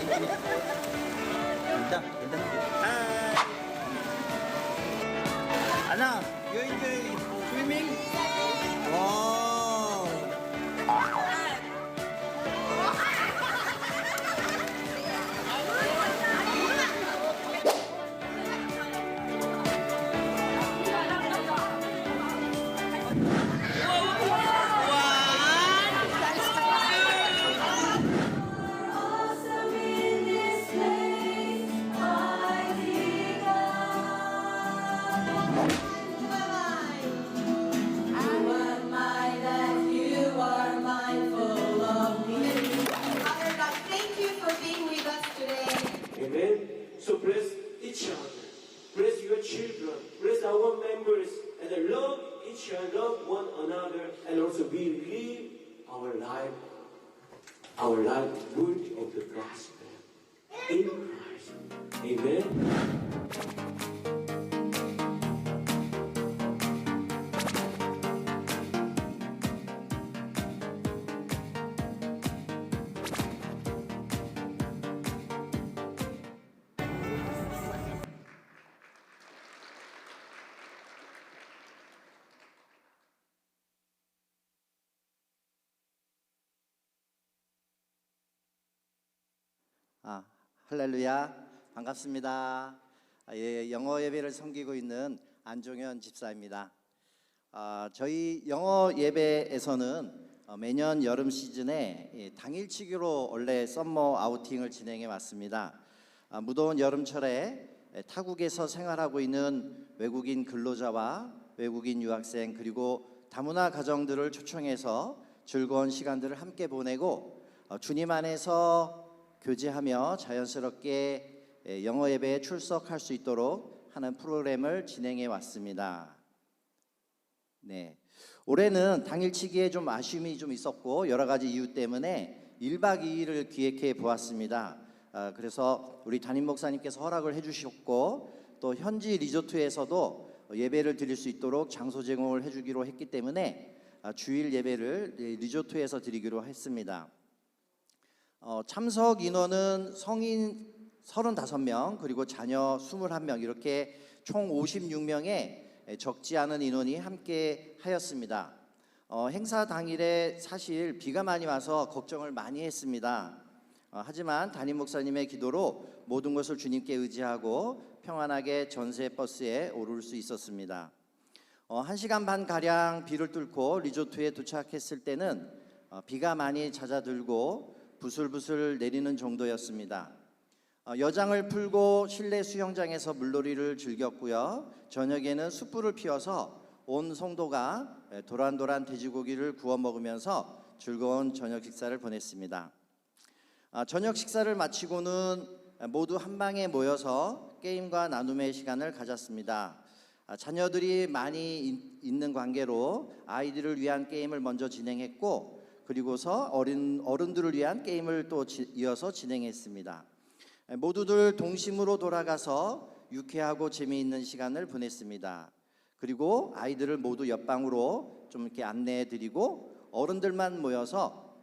괜찮아. Anna, you enjoy swimming? Oh. Awesome in this place, mighty God. Who am I that you are mindful of me? Father God, thank you for being with us today. Amen. So bless each other. Bless your children. Bless our members. And love each other, love one another. And also we live our life worthy of the gospel. In Christ. Amen. 할렐루야. 반갑습니다. 영어 예배를 섬기고 있는 안종현 집사입니다. 저희 영어 예배에서는 매년 여름 시즌에 당일치기로 원래 썸머 아우팅을 진행해 왔습니다. 무더운 여름철에 타국에서 생활하고 있는 외국인 근로자와 외국인 유학생 그리고 다문화 가정들을 초청해서 즐거운 시간들을 함께 보내고 주님 안에서 교제하며 자연스럽게 영어 예배에 출석할 수 있도록 하는 프로그램을 진행해 왔습니다. 네, 올해는 당일치기에 좀 아쉬움이 좀 있었고 여러 가지 이유 때문에 1박 2일을 기획해 보았습니다. 그래서 우리 담임 목사님께서 허락을 해주셨고 또 현지 리조트에서도 예배를 드릴 수 있도록 장소 제공을 해주기로 했기 때문에 주일 예배를 리조트에서 드리기로 했습니다. 참석 인원은 성인 35명 그리고 자녀 21명 이렇게 총 56명의 적지 않은 인원이 함께 하였습니다. 행사 당일에 사실 비가 많이 와서 걱정을 많이 했습니다. 하지만 담임 목사님의 기도로 모든 것을 주님께 의지하고 평안하게 전세 버스에 오를 수 있었습니다. 1시간 반 가량 비를 뚫고 리조트에 도착했을 때는 비가 많이 잦아들고 부슬부슬 내리는 정도였습니다. 여장을 풀고 실내 수영장에서 물놀이를 즐겼고요. 저녁에는 숯불을 피워서 온 성도가 도란도란 돼지고기를 구워 먹으면서 즐거운 저녁 식사를 보냈습니다. 저녁 식사를 마치고는 모두 한 방에 모여서 게임과 나눔의 시간을 가졌습니다. 자녀들이 많이 있는 관계로 아이들을 위한 게임을 먼저 진행했고 그리고서 어른들을 위한 게임을 또 이어서 진행했습니다. 모두들 동심으로 돌아가서 유쾌하고 재미있는 시간을 보냈습니다. 그리고 아이들을 모두 옆방으로 좀 이렇게 안내해 드리고 어른들만 모여서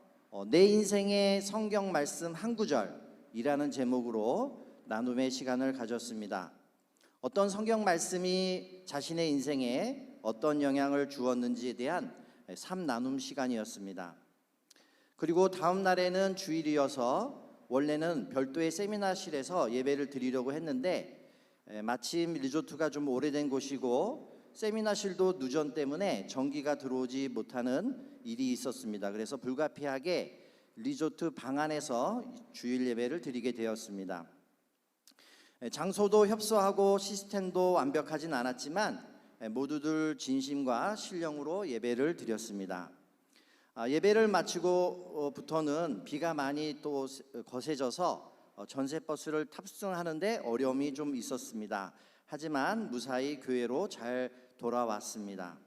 내 인생의 성경 말씀 한 구절이라는 제목으로 나눔의 시간을 가졌습니다. 어떤 성경 말씀이 자신의 인생에 어떤 영향을 주었는지에 대한 삶 나눔 시간이었습니다. 그리고 다음 날에는 주일이어서 원래는 별도의 세미나실에서 예배를 드리려고 했는데 마침 리조트가 좀 오래된 곳이고 세미나실도 누전 때문에 전기가 들어오지 못하는 일이 있었습니다. 그래서 불가피하게 리조트 방 안에서 주일 예배를 드리게 되었습니다. 장소도 협소하고 시스템도 완벽하진 않았지만 모두들 진심과 신령으로 예배를 드렸습니다. 예배를 마치고부터는 비가 많이 또 거세져서 전세버스를 탑승하는데 어려움이 좀 있었습니다. 하지만 무사히 교회로 잘 돌아왔습니다.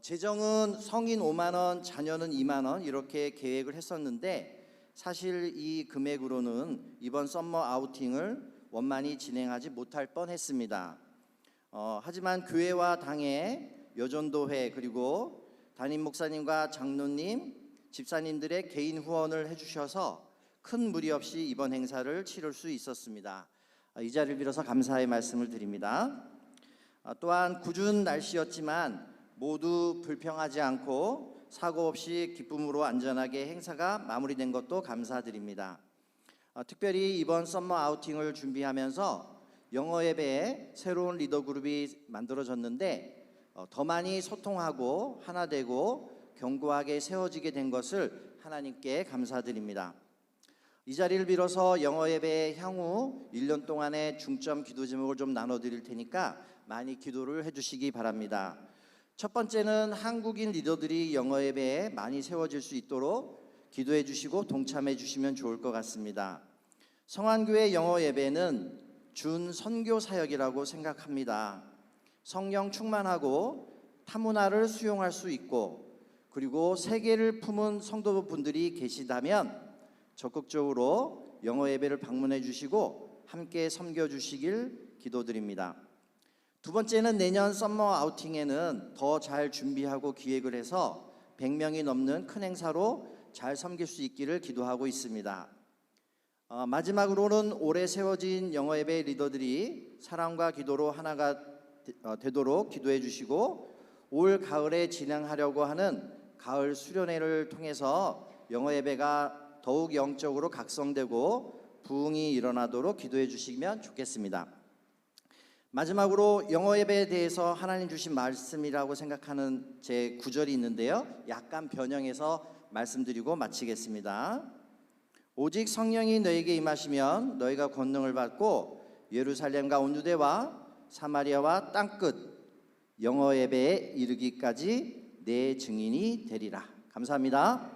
재정은 성인 5만 원, 자녀는 2만 원 이렇게 계획을 했었는데 사실 이 금액으로는 이번 썸머 아우팅을 원만히 진행하지 못할 뻔했습니다. 하지만 교회와 당회, 여전도회 그리고 담임 목사님과 장로님, 집사님들의 개인 후원을 해주셔서 큰 무리 없이 이번 행사를 치를 수 있었습니다. 이 자리를 빌어서 감사의 말씀을 드립니다. 또한 궂은 날씨였지만 모두 불평하지 않고 사고 없이 기쁨으로 안전하게 행사가 마무리된 것도 감사드립니다. 특별히 이번 썸머 아우팅을 준비하면서 영어 예배에 새로운 리더 그룹이 만들어졌는데 더 많이 소통하고 하나 되고 견고하게 세워지게 된 것을 하나님께 감사드립니다. 이 자리를 빌어서 영어 예배의 향후 1년 동안의 중점 기도 제목을 좀 나눠드릴 테니까 많이 기도를 해주시기 바랍니다. 첫 번째는 한국인 리더들이 영어 예배에 많이 세워질 수 있도록 기도해 주시고 동참해 주시면 좋을 것 같습니다. 성안교회 영어 예배는 준 선교 사역이라고 생각합니다. 성령 충만하고 타문화를 수용할 수 있고 그리고 세계를 품은 성도분들이 계시다면 적극적으로 영어 예배를 방문해 주시고 함께 섬겨 주시길 기도드립니다. 두 번째는 내년 썸머 아우팅에는 더 잘 준비하고 기획을 해서 100명이 넘는 큰 행사로 잘 섬길 수 있기를 기도하고 있습니다. 마지막으로는 올해 세워진 영어 예배 리더들이 사랑과 기도로 하나가 되도록 기도해 주시고 올 가을에 진행하려고 하는 가을 수련회를 통해서 영어 예배가 더욱 영적으로 각성되고 부흥이 일어나도록 기도해 주시면 좋겠습니다. 마지막으로 영어 예배에 대해서 하나님 주신 말씀이라고 생각하는 제 구절이 있는데요. 약간 변형해서 말씀드리고 마치겠습니다. 오직 성령이 너에게 임하시면 너희가 권능을 받고 예루살렘과 온 유대와 사마리아와 땅끝 영어 예배에 이르기까지 내 증인이 되리라. 감사합니다.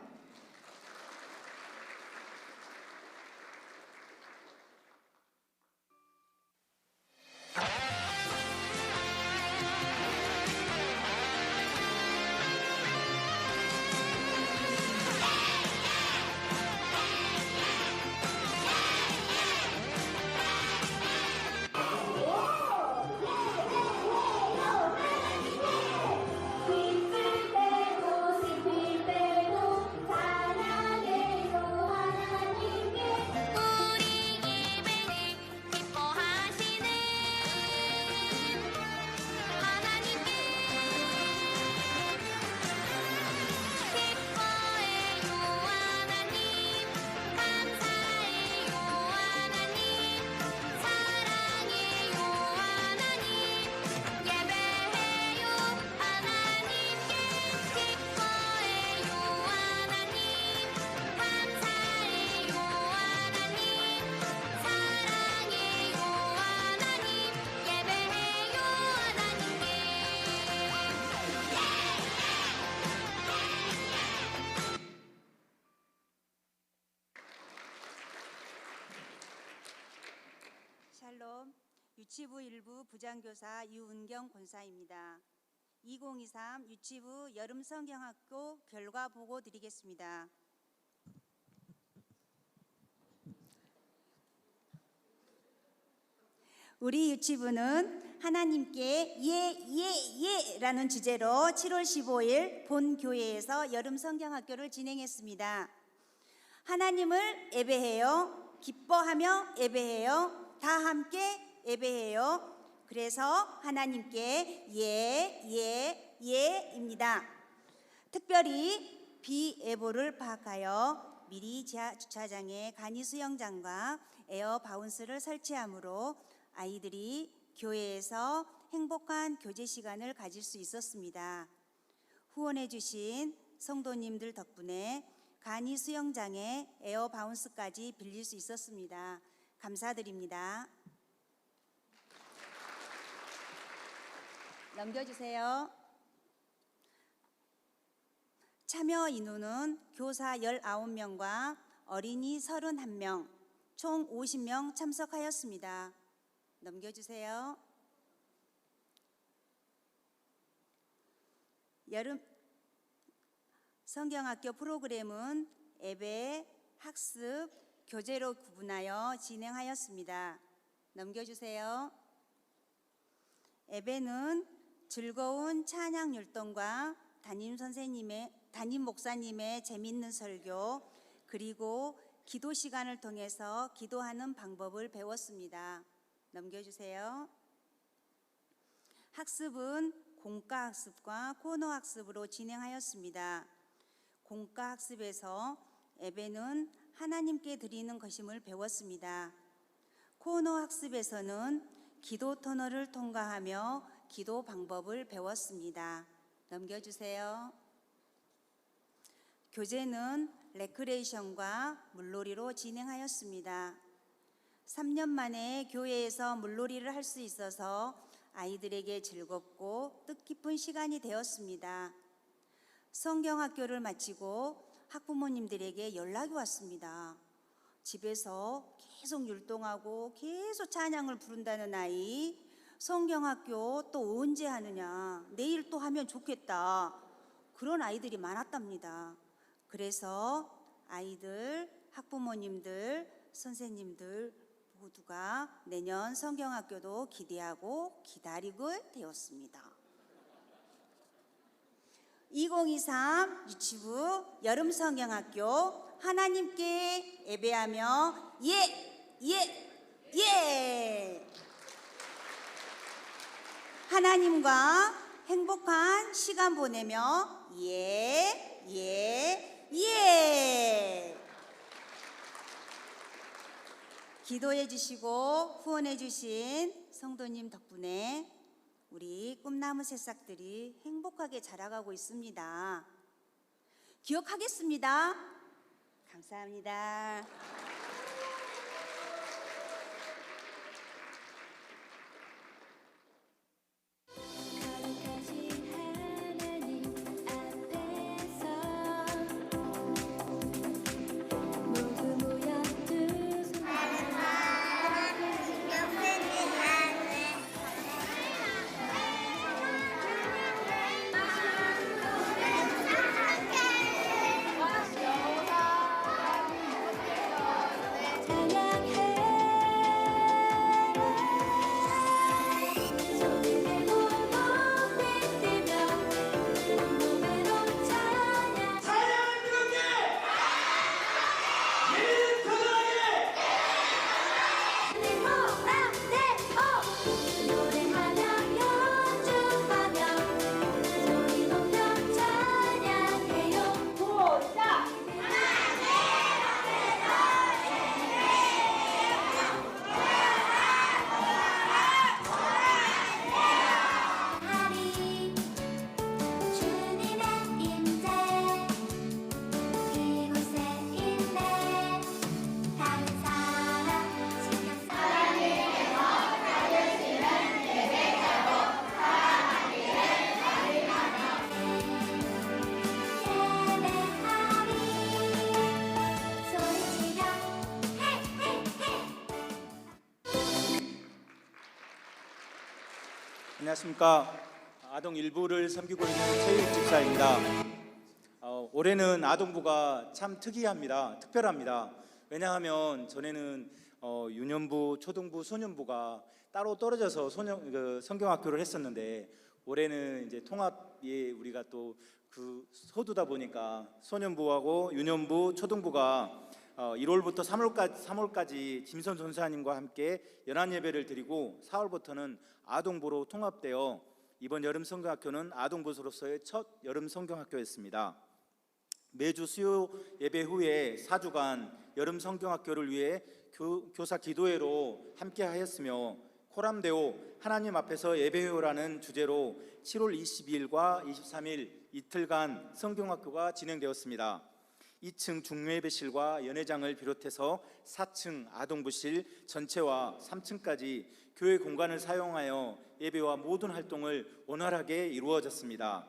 샬롬, 유치부 1부 부장교사 유은경 권사입니다. 2023 유치부 여름성경학교 결과 보고 드리겠습니다. 우리 유치부는 하나님께 예예예라는 주제로 7월 15일 본 교회에서 여름성경학교를 진행했습니다. 하나님을 예배해요. 기뻐하며 예배해요. 다 함께 예배해요. 그래서 하나님께 예입니다. 특별히 비예보를 파악하여 미리 지하 주차장에 간이 수영장과 에어 바운스를 설치하므로 아이들이 교회에서 행복한 교제 시간을 가질 수 있었습니다. 후원해 주신 성도님들 덕분에 간이 수영장에 에어 바운스까지 빌릴 수 있었습니다. 감사드립니다. 넘겨주세요. 참여 인원은 교사 19명과 어린이 31명, 총 50명 참석하였습니다. 넘겨주세요. 여름 성경학교 프로그램은 예배, 학습, 교재로 구분하여 진행하였습니다. 넘겨주세요. 예배는 즐거운 찬양 율동과 담임 목사님의 재미있는 설교 그리고 기도 시간을 통해서 기도하는 방법을 배웠습니다. 넘겨주세요. 학습은 공과 학습과 코너 학습으로 진행하였습니다. 공과 학습에서 예배는 하나님께 드리는 것임을 배웠습니다. 코너 학습에서는 기도 터널을 통과하며 기도 방법을 배웠습니다. 넘겨주세요. 교제는 레크레이션과 물놀이로 진행하였습니다. 3년 만에 교회에서 물놀이를 할 수 있어서 아이들에게 즐겁고 뜻깊은 시간이 되었습니다. 성경학교를 마치고 학부모님들에게 연락이 왔습니다. 집에서 계속 율동하고 계속 찬양을 부른다는 아이, 성경학교 또 언제 하느냐, 내일 또 하면 좋겠다, 그런 아이들이 많았답니다. 그래서 아이들, 학부모님들, 선생님들 모두가 내년 성경학교도 기대하고 기다리고 되었습니다. 2023 유치부 여름 성경학교 하나님께 예배하며 하나님과 행복한 시간 보내며 기도해 주시고 후원해 주신 성도님 덕분에 우리 꿈나무 새싹들이 행복하게 자라가고 있습니다. 기억하겠습니다. 감사합니다. 거룩하신 하나님 앞에서 모두 모여 두 손 찬양해 손을 들고 높이 뛰며 몸으로 찬양 찬양을 그렇게 노래하며 연주하며 소리 높여 찬양해요. 하리 주님의 임재 이곳에 있네. 다른 사람 신경 예배하리 소리치며 안녕하십니까. 아동 일부를 섬기고 있는 최일 집사입니다. 올해는 아동부가 참 특별합니다. 왜냐하면 전에는 유년부, 초등부, 소년부가 따로 떨어져서 성경학교를 했었는데 올해는 이제 통합에 우리가 또 그 소두다 보니까 소년부하고 유년부, 초등부가 1월부터 3월까지 김선 전사님과 함께 연한 예배를 드리고 4월부터는 아동부로 통합되어 이번 여름 성경학교는 아동부로서의 첫 여름 성경학교였습니다. 매주 수요 예배 후에 4주간 여름 성경학교를 위해 교사 기도회로 함께 하였으며 코람데오 하나님 앞에서 예배회라는 주제로 7월 22일과 23일 이틀간 성경학교가 진행되었습니다. 2층 중매예배실과 연회장을 비롯해서 4층 아동부실 전체와 3층까지 교회 공간을 사용하여 예배와 모든 활동을 원활하게 이루어졌습니다.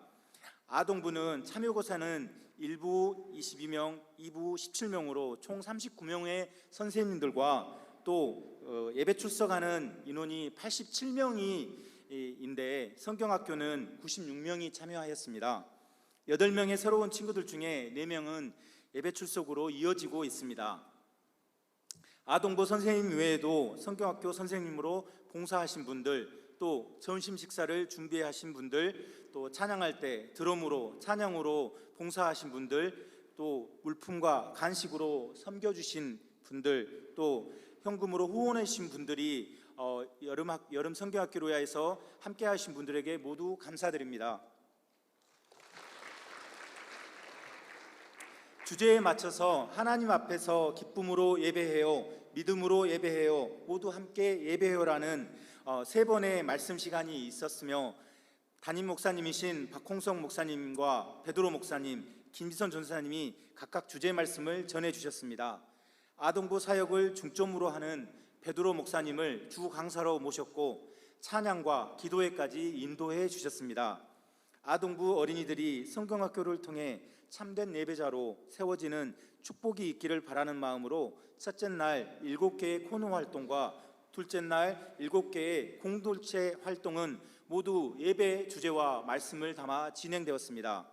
아동부는 참여교사는 1부 22명, 2부 17명으로 총 39명의 선생님들과 또 예배 출석하는 인원이 87명인데 성경학교는 96명이 참여하였습니다. 8명의 새로운 친구들 중에 4명은 예배 출석으로 이어지고 있습니다. 아동부 선생님 외에도 성경학교 선생님으로 봉사하신 분들, 또 점심 식사를 준비하신 분들, 또 찬양할 때 드럼으로 찬양으로 봉사하신 분들, 또 또 물품과 간식으로 섬겨주신 분들, 또 현금으로 후원해 주신 분들이 여름 성경학교로야에서 함께 하신 분들에게 모두 감사드립니다. 주제에 맞춰서 하나님 앞에서 기쁨으로 예배해요, 믿음으로 예배해요, 모두 함께 예배해요라는 세 번의 말씀 시간이 있었으며, 담임 목사님이신 박홍석 목사님과 베드로 목사님, 김지선 전사님이 각각 주제 말씀을 전해 주셨습니다. 아동부 사역을 중점으로 하는 베드로 목사님을 주 강사로 모셨고 찬양과 기도회까지 인도해 주셨습니다. 아동부 어린이들이 성경학교를 통해 참된 예배자로 세워지는 축복이 있기를 바라는 마음으로 첫째 날 7개의 코너 활동과 둘째 날 7개의 공동체 활동은 모두 예배 주제와 말씀을 담아 진행되었습니다.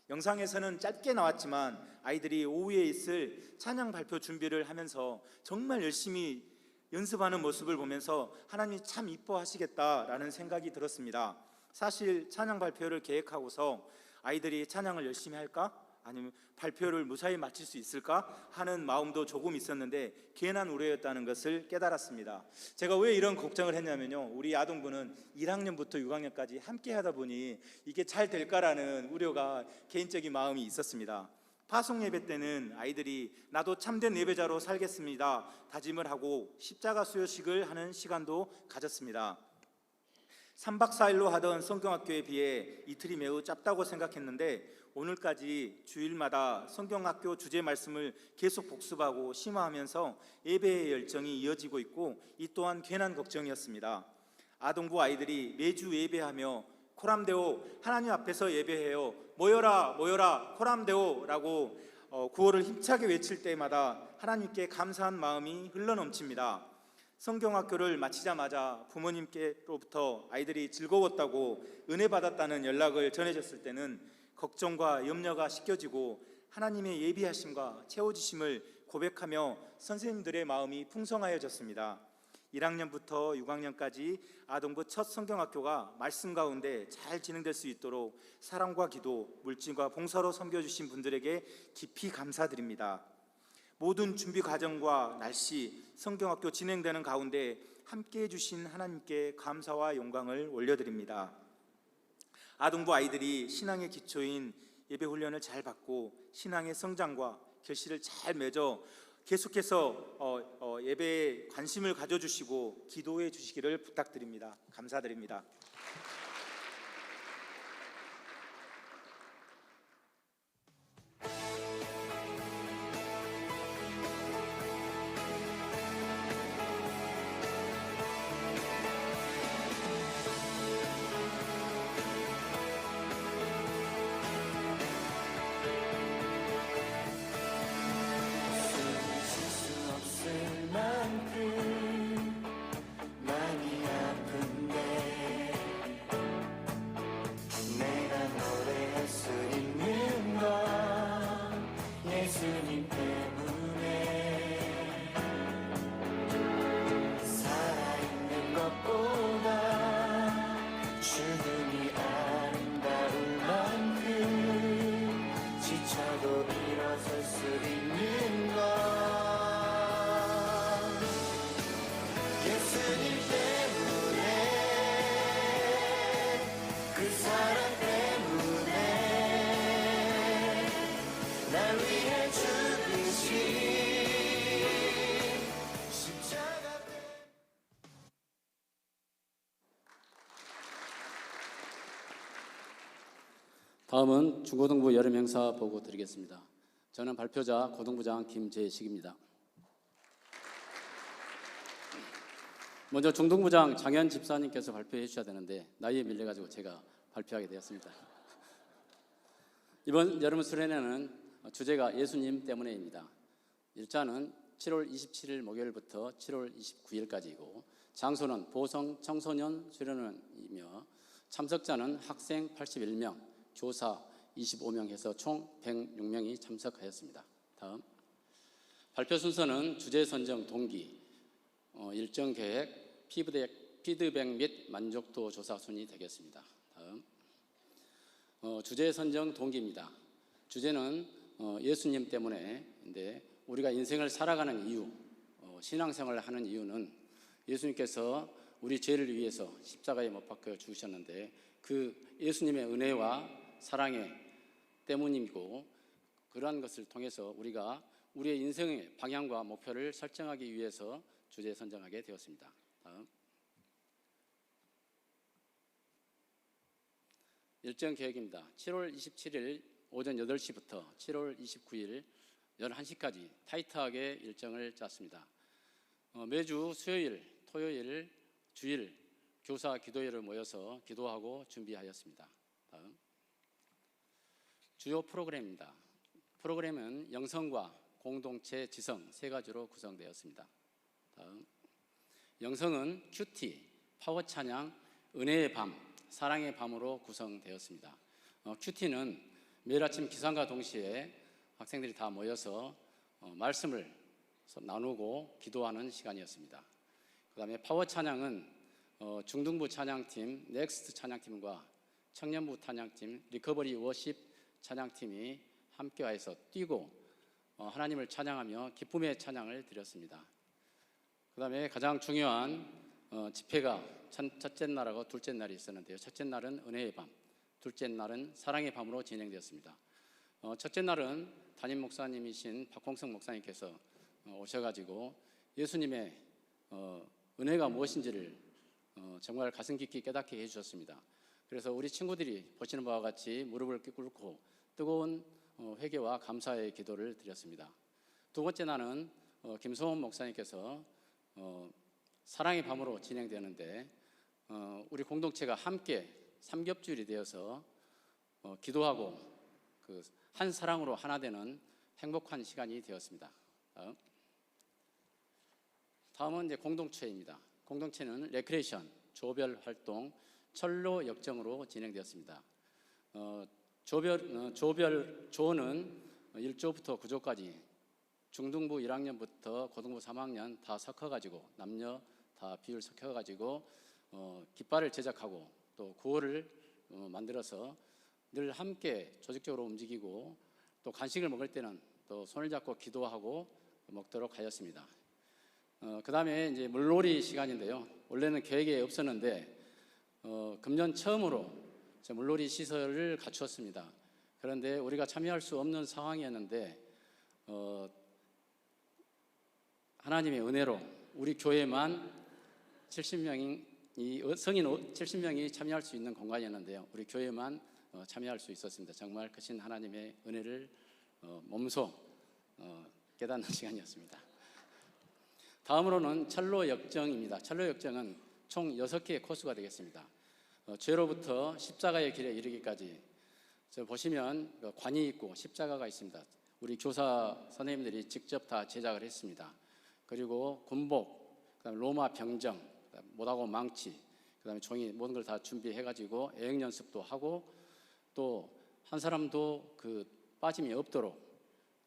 영상에서는 짧게 나왔지만 아이들이 오후에 있을 찬양 발표 준비를 하면서 정말 열심히 연습하는 모습을 보면서 하나님이 참 이뻐하시겠다라는 생각이 들었습니다. 사실 찬양 발표를 계획하고서 아이들이 찬양을 열심히 할까? 아니면 발표를 무사히 마칠 수 있을까? 하는 마음도 조금 있었는데 괜한 우려였다는 것을 깨달았습니다. 제가 왜 이런 걱정을 했냐면요, 우리 아동부는 1학년부터 6학년까지 함께 하다 보니 이게 잘 될까라는 우려가 개인적인 마음이 있었습니다. 파송 예배 때는 아이들이 나도 참된 예배자로 살겠습니다 다짐을 하고 십자가 수요식을 하는 시간도 가졌습니다. 3박 4일로 하던 성경학교에 비해 이틀이 매우 짧다고 생각했는데 오늘까지 주일마다 성경학교 주제 말씀을 계속 복습하고 심화하면서 예배의 열정이 이어지고 있고, 이 또한 괜한 걱정이었습니다. 아동부 아이들이 매주 예배하며 코람데오, 하나님 앞에서 예배해요, 모여라 모여라 코람데오 라고 구호를 힘차게 외칠 때마다 하나님께 감사한 마음이 흘러넘칩니다. 성경학교를 마치자마자 부모님께로부터 아이들이 즐거웠다고 은혜 받았다는 연락을 전해졌을 때는 걱정과 염려가 씻겨지고 하나님의 예비하심과 채워지심을 고백하며 선생님들의 마음이 풍성하여졌습니다. 1학년부터 6학년까지 아동부 첫 성경학교가 말씀 가운데 잘 진행될 수 있도록 사랑과 기도, 물질과 봉사로 섬겨주신 분들에게 깊이 감사드립니다. 모든 준비 과정과 날씨, 성경학교 진행되는 가운데 함께해 주신 하나님께 감사와 영광을 올려드립니다. 아동부 아이들이 신앙의 기초인 예배 훈련을 잘 받고 신앙의 성장과 결실을 잘 맺어 계속해서 예배에 관심을 가져주시고 기도해 주시기를 부탁드립니다. 감사드립니다. 다음은 중고등부 여름 행사 보고 드리겠습니다. 저는 발표자 고등부장 김재식입니다. 먼저 중등부장 장현 집사님께서 발표해 주셔야 되는데 나이에 밀려가지고 제가 발표하게 되었습니다. 이번 여름 수련회는 주제가 예수님 때문에입니다. 일자는 7월 27일 목요일부터 7월 29일까지이고 장소는 보성 청소년 수련원이며 참석자는 학생 81명, 교사 25명 해서 총 106명이 참석하였습니다. 다음 발표 순서는 주제 선정 동기, 일정 계획, 피드백 및 만족도 조사 순이 되겠습니다. 다음 주제 선정 동기입니다. 주제는 예수님 때문에인데 우리가 인생을 살아가는 이유, 신앙생활을 하는 이유는 예수님께서 우리 죄를 위해서 십자가에 못 박혀 죽으셨는데 그 예수님의 은혜와 사랑에 때문이고 그러한 것을 통해서 우리가 우리의 인생의 방향과 목표를 설정하기 위해서 주제 선정하게 되었습니다. 다음. 일정 계획입니다. 7월 27일 오전 8시부터 7월 29일 11시까지 타이트하게 일정을 짰습니다. 매주 수요일, 토요일, 주일 교사 기도회를 모여서 기도하고 준비하였습니다. 다음. 주요 프로그램입니다. 프로그램은 영성과 공동체, 지성 세 가지로 구성되었습니다. 다음. 영성은 큐티, 파워 찬양, 은혜의 밤, 사랑의 밤으로 구성되었습니다. 큐티는 매일 아침 기상과 동시에 학생들이 다 모여서 말씀을 나누고 기도하는 시간이었습니다. 그 다음에 파워 찬양은 중등부 찬양팀, 넥스트 찬양팀과 청년부 찬양팀, 리커버리 워십 찬양팀이 함께하여서 뛰고 하나님을 찬양하며 기쁨의 찬양을 드렸습니다. 그 다음에 가장 중요한 집회가 첫째 날하고 둘째 날이 있었는데요. 첫째 날은 은혜의 밤, 둘째 날은 사랑의 밤으로 진행되었습니다. 첫째 날은 담임 목사님이신 박홍성 목사님께서 오셔가지고 예수님의 은혜가 무엇인지를 정말 가슴 깊이 깨닫게 해주셨습니다. 그래서 우리 친구들이 보시는 바와 같이 무릎을 꿇고 뜨거운 회개와 감사의 기도를 드렸습니다. 두 번째 날은 김소원 목사님께서 사랑의 밤으로 진행되는데 우리 공동체가 함께 삼겹줄이 되어서 기도하고 그 한 사랑으로 하나 되는 행복한 시간이 되었습니다. 다음은 이제 공동체입니다. 공동체는 레크레이션, 조별 활동, 철로 역정으로 진행되었습니다. 조는 1조부터 9조까지 중등부 1학년부터 고등부 3학년 다 섞어가지고 남녀 다 비율 섞어가지고 깃발을 제작하고 또 구호를 만들어서 늘 함께 조직적으로 움직이고 또 간식을 먹을 때는 또 손을 잡고 기도하고 먹도록 하였습니다. 그 다음에 이제 물놀이 시간인데요. 원래는 계획에 없었는데 금년 처음으로 물놀이 시설을 갖추었습니다. 그런데 우리가 참여할 수 없는 상황이었는데 하나님의 은혜로 우리 교회만 70명이 성인 70명이 참여할 수 있는 공간이었는데요. 우리 교회만 참여할 수 있었습니다. 정말 크신 하나님의 은혜를 몸소 깨닫는 시간이었습니다. 다음으로는 철로 역정입니다. 철로 역정은 총 6개의 코스가 되겠습니다. 죄로부터 십자가의 길에 이르기까지 보시면 관이 있고 십자가가 있습니다. 우리 교사 선생님들이 직접 다 제작을 했습니다. 그리고 군복, 그다음에 로마 병정, 못하고 망치, 그다음에 종이 모든 걸 다 준비해가지고 애행 연습도 하고 또 한 사람도 그 빠짐이 없도록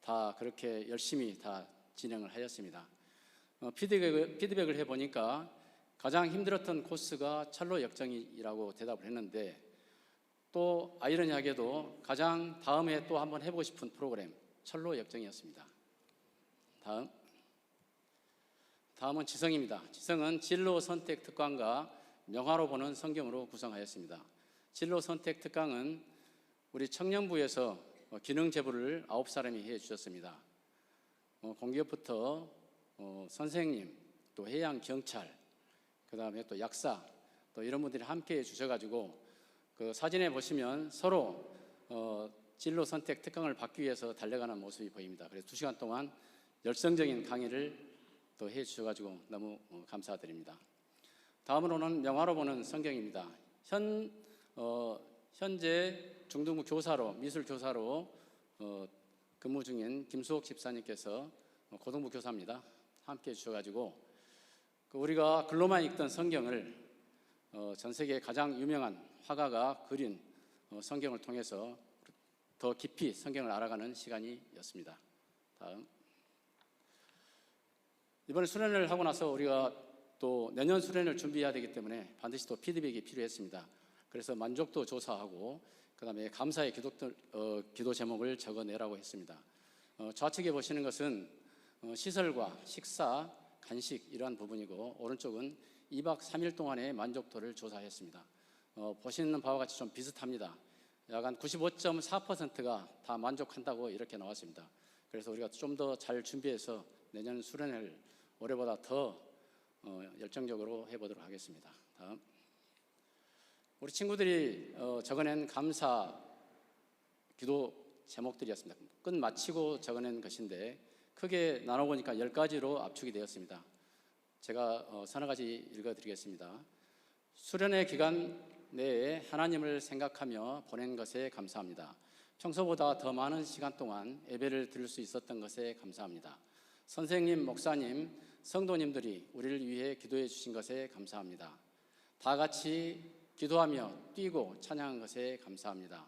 다 그렇게 열심히 다 진행을 하였습니다. 피드백을 해보니까 가장 힘들었던 코스가 철로 역정이라고 대답을 했는데 또 아이러니하게도 가장 다음에 또 한번 해보고 싶은 프로그램 철로 역정이었습니다. 다음은 지성입니다. 지성은 진로 선택 특강과 명화로 보는 성경으로 구성하였습니다. 진로 선택 특강은 우리 청년부에서 기능 제보를 9사람이 해주셨습니다. 공기업부터 선생님, 또 해양경찰, 그 다음에 또 약사, 또 이런 분들이 함께 해주셔가지고 그 사진에 보시면 서로 진로 선택 특강을 받기 위해서 달려가는 모습이 보입니다. 그래서 2시간 동안 열성적인 강의를 또 해주셔가지고 너무 감사드립니다. 다음으로는 명화로 보는 성경입니다. 현재 중등부 교사로, 미술 교사로 근무 중인 김수옥 집사님께서 고등부 교사입니다. 함께 해주셔가지고 우리가 글로만 읽던 성경을 전 세계 가장 유명한 화가가 그린 성경을 통해서 더 깊이 성경을 알아가는 시간이었습니다. 다음. 이번에 수련을 하고 나서 우리가 또 내년 수련을 준비해야 되기 때문에 반드시 또 피드백이 필요했습니다. 그래서 만족도 조사하고 그다음에 감사의 기도 제목을 적어내라고 했습니다. 좌측에 보시는 것은 시설과 식사, 간식 이러한 부분이고 오른쪽은 2박 3일 동안의 만족도를 조사했습니다. 보시는 바와 같이 좀 비슷합니다. 약 한 95.4%가 다 만족한다고 이렇게 나왔습니다. 그래서 우리가 좀 더 잘 준비해서 내년 수련회를 올해보다 더 열정적으로 해보도록 하겠습니다. 다음. 우리 친구들이 적어낸 감사 기도 제목들이었습니다. 끝 마치고 적어낸 것인데 크게 나눠보니까 10가지로 압축이 되었습니다. 제가 서너 가지 읽어드리겠습니다. 수련회 기간 내에 하나님을 생각하며 보낸 것에 감사합니다. 평소보다 더 많은 시간 동안 예배를 드릴 수 있었던 것에 감사합니다. 선생님, 목사님, 성도님들이 우리를 위해 기도해 주신 것에 감사합니다. 다 같이 기도하며 뛰고 찬양한 것에 감사합니다.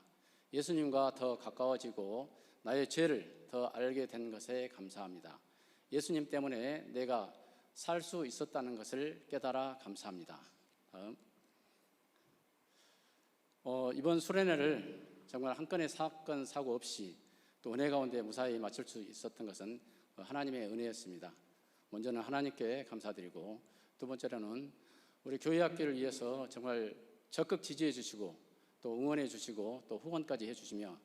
예수님과 더 가까워지고 나의 죄를 더 알게 된 것에 감사합니다. 예수님 때문에 내가 살 수 있었다는 것을 깨달아 감사합니다. 다음. 이번 수련회를 정말 한 건의 사건 사고 없이 또 은혜 가운데 무사히 마칠 수 있었던 것은 하나님의 은혜였습니다. 먼저는 하나님께 감사드리고 두 번째로는 우리 교회 학교를 위해서 정말 적극 지지해 주시고 또 응원해 주시고 또 후원까지 해 주시며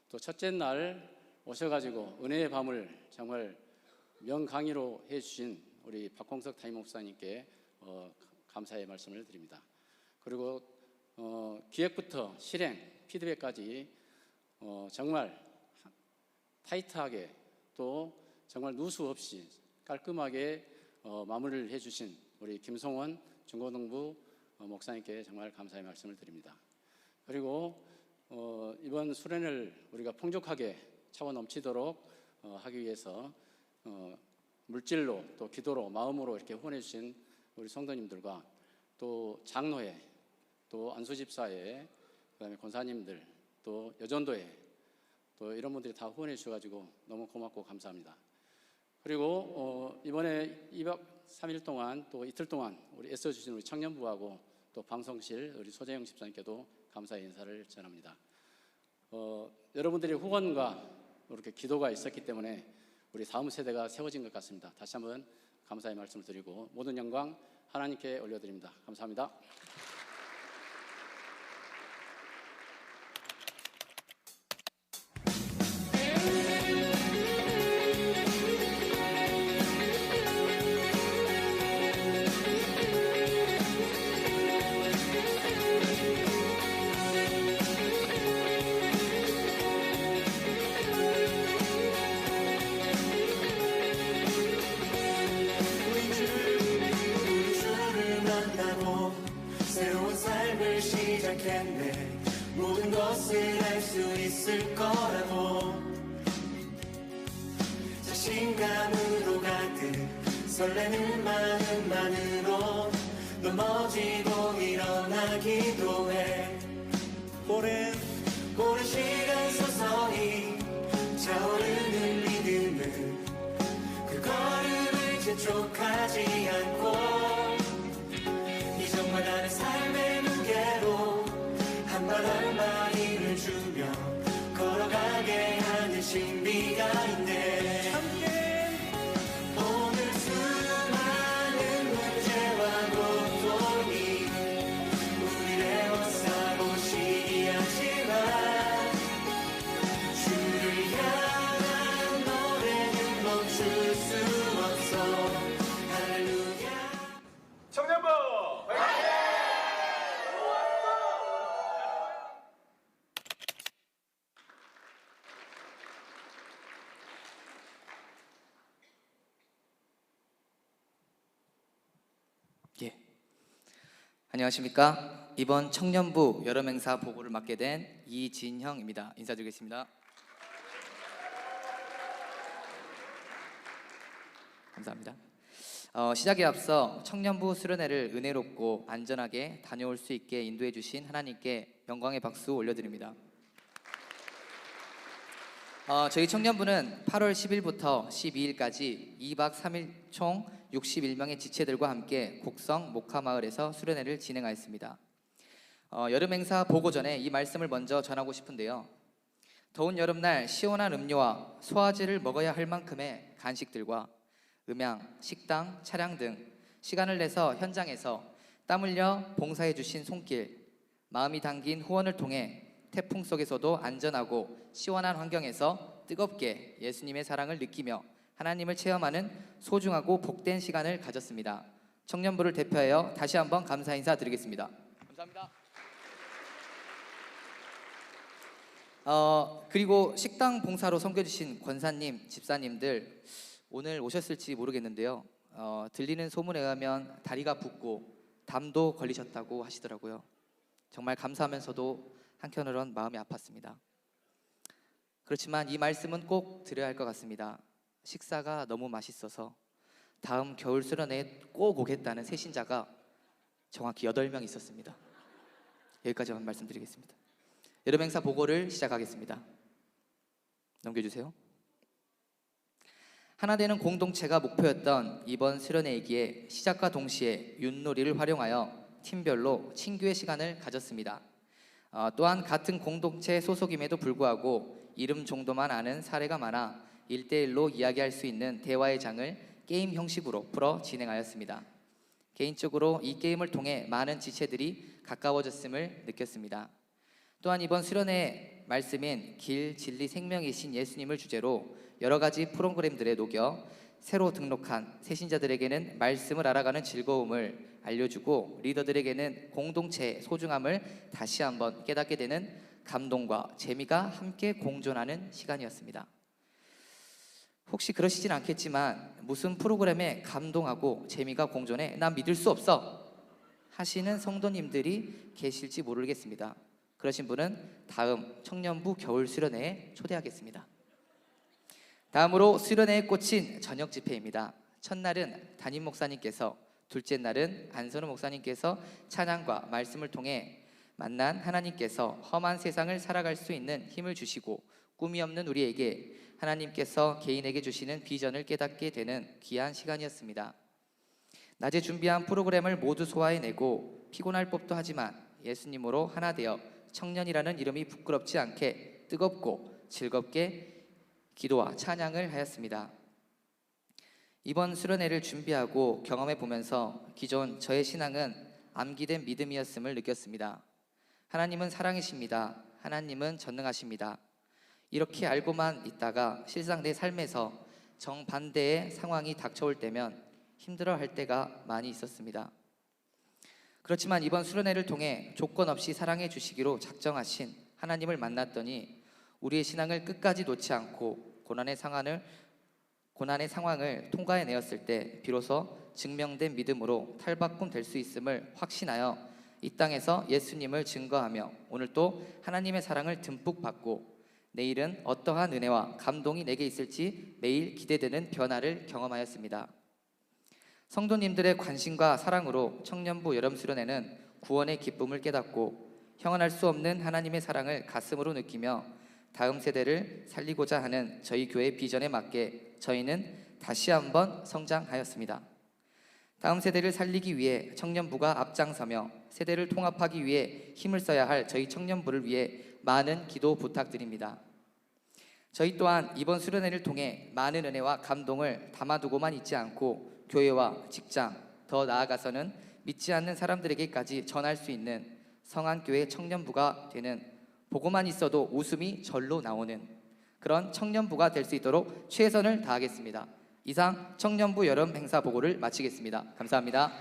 또 첫째 날 오셔가지고 은혜의 밤을 정말 명강의로 해 주신 우리 박홍석 담임 목사님께 감사의 말씀을 드립니다. 그리고 기획부터 실행, 피드백까지 정말 타이트하게 또 정말 누수 없이 깔끔하게 마무리를 해주신 우리 김성원 중고등부 목사님께 정말 감사의 말씀을 드립니다. 그리고 이번 수련을 우리가 풍족하게 차원 넘치도록 하기 위해서 물질로 또 기도로 마음으로 이렇게 후원해 주신 우리 성도님들과 또 장로회 또 안수집사회 그다음에 권사님들 또 여전도회 또 이런 분들이 다 후원해 주셔가지고 너무 고맙고 감사합니다. 그리고 이번에 2박 3일 동안 또 이틀 동안 우리 애써주신 우리 청년부하고 또 방송실 우리 소재영 집사님께도 감사의 인사를 전합니다. 여러분들의 후원과 이렇게 기도가 있었기 때문에 우리 다음 세대가 세워진 것 같습니다. 다시 한번 감사의 말씀을 드리고 모든 영광 하나님께 올려드립니다. 감사합니다. 우리 주를 만나고 새로운 삶을 시작했네. 모든 것을 할 수 있을 거라고 자신감으로 가득 설레는 마음만으로 넘어지고 일어나기도 해. 오랜 시간 서서히 차오르는 믿음은 그 걸음을 재촉하지 않고 이전과 다른 삶의 무게로 한 발을 많이를 주며 걸어가게 하는 신비가 있네. 오늘 수많은 문제와 고통이 우리를 애워싸고 시기하지만 주를 향한 노래는 멈출 수 없어. 할렐루야. 청년부 예. 안녕하십니까. 이번 청년부 여름행사 보고를 맡게 된 이진형입니다. 인사드리겠습니다. 감사합니다. 시작에 앞서 청년부 수련회를 은혜롭고 안전하게 다녀올 수 있게 인도해 주신 하나님께 영광의 박수 올려드립니다. 저희 청년부는 8월 10일부터 12일까지 2박 3일 총 61명의 지체들과 함께 곡성 목화마을에서 수련회를 진행하였습니다. 여름 행사 보고 전에 이 말씀을 먼저 전하고 싶은데요. 더운 여름날 시원한 음료와 소화제를 먹어야 할 만큼의 간식들과 음향, 식당, 차량 등 시간을 내서 현장에서 땀 흘려 봉사해 주신 손길, 마음이 담긴 후원을 통해 태풍 속에서도 안전하고 시원한 환경에서 뜨겁게 예수님의 사랑을 느끼며 하나님을 체험하는 소중하고 복된 시간을 가졌습니다. 청년부를 대표하여 다시 한번 감사 인사 드리겠습니다. 감사합니다. 그리고 식당 봉사로 섬겨주신 권사님, 집사님들 오늘 오셨을지 모르겠는데요. 들리는 소문에 의하면 다리가 붓고 담도 걸리셨다고 하시더라고요. 정말 감사하면서도 한편으론 마음이 아팠습니다. 그렇지만 이 말씀은 꼭 드려야 할 것 같습니다. 식사가 너무 맛있어서 다음 겨울 수련회에 꼭 오겠다는 새신자가 정확히 8명 있었습니다. 여기까지만 말씀드리겠습니다. 여름 행사 보고를 시작하겠습니다. 넘겨주세요. 하나 되는 공동체가 목표였던 이번 수련회이기에 시작과 동시에 윷놀이를 활용하여 팀별로 친교의 시간을 가졌습니다. 또한 같은 공동체 소속임에도 불구하고 이름 정도만 아는 사례가 많아 1대1로 이야기할 수 있는 대화의 장을 게임 형식으로 풀어 진행하였습니다. 개인적으로 이 게임을 통해 많은 지체들이 가까워졌음을 느꼈습니다. 또한 이번 수련회 말씀인 길, 진리, 생명이신 예수님을 주제로 여러 가지 프로그램들에 녹여 새로 등록한 새신자들에게는 말씀을 알아가는 즐거움을 알려주고 리더들에게는 공동체의 소중함을 다시 한번 깨닫게 되는 감동과 재미가 함께 공존하는 시간이었습니다. 혹시 그러시진 않겠지만 무슨 프로그램에 감동하고 재미가 공존해 난 믿을 수 없어 하시는 성도님들이 계실지 모르겠습니다. 그러신 분은 다음 청년부 겨울 수련회에 초대하겠습니다. 다음으로 수련회에 꽂힌 저녁 집회입니다. 첫날은 담임 목사님께서, 둘째 날은 안선우 목사님께서 찬양과 말씀을 통해 만난 하나님께서 험한 세상을 살아갈 수 있는 힘을 주시고 꿈이 없는 우리에게 하나님께서 개인에게 주시는 비전을 깨닫게 되는 귀한 시간이었습니다. 낮에 준비한 프로그램을 모두 소화해내고 피곤할 법도 하지만 예수님으로 하나 되어 청년이라는 이름이 부끄럽지 않게 뜨겁고 즐겁게 기도와 찬양을 하였습니다. 이번 수련회를 준비하고 경험해 보면서 기존 저의 신앙은 암기된 믿음이었음을 느꼈습니다. 하나님은 사랑이십니다. 하나님은 전능하십니다. 이렇게 알고만 있다가 실상 내 삶에서 정반대의 상황이 닥쳐올 때면 힘들어할 때가 많이 있었습니다. 그렇지만 이번 수련회를 통해 조건 없이 사랑해 주시기로 작정하신 하나님을 만났더니 우리의 신앙을 끝까지 놓지 않고 고난의 상황을 통과해내었을 때 비로소 증명된 믿음으로 탈바꿈 될 수 있음을 확신하여 이 땅에서 예수님을 증거하며 오늘 또 하나님의 사랑을 듬뿍 받고 내일은 어떠한 은혜와 감동이 내게 있을지 매일 기대되는 변화를 경험하였습니다. 성도님들의 관심과 사랑으로 청년부 여름 수련회는 구원의 기쁨을 깨닫고 형언할 수 없는 하나님의 사랑을 가슴으로 느끼며 다음 세대를 살리고자 하는 저희 교회 비전에 맞게 저희는 다시 한번 성장하였습니다. 다음 세대를 살리기 위해 청년부가 앞장서며 세대를 통합하기 위해 힘을 써야 할 저희 청년부를 위해 많은 기도 부탁드립니다. 저희 또한 이번 수련회를 통해 많은 은혜와 감동을 담아두고만 있지 않고 교회와 직장, 더 나아가서는 믿지 않는 사람들에게까지 전할 수 있는 성안교회 청년부가 되는, 보고만 있어도 웃음이 절로 나오는 그런 청년부가 될 수 있도록 최선을 다하겠습니다. 이상 청년부 여름 행사 보고를 마치겠습니다. 감사합니다.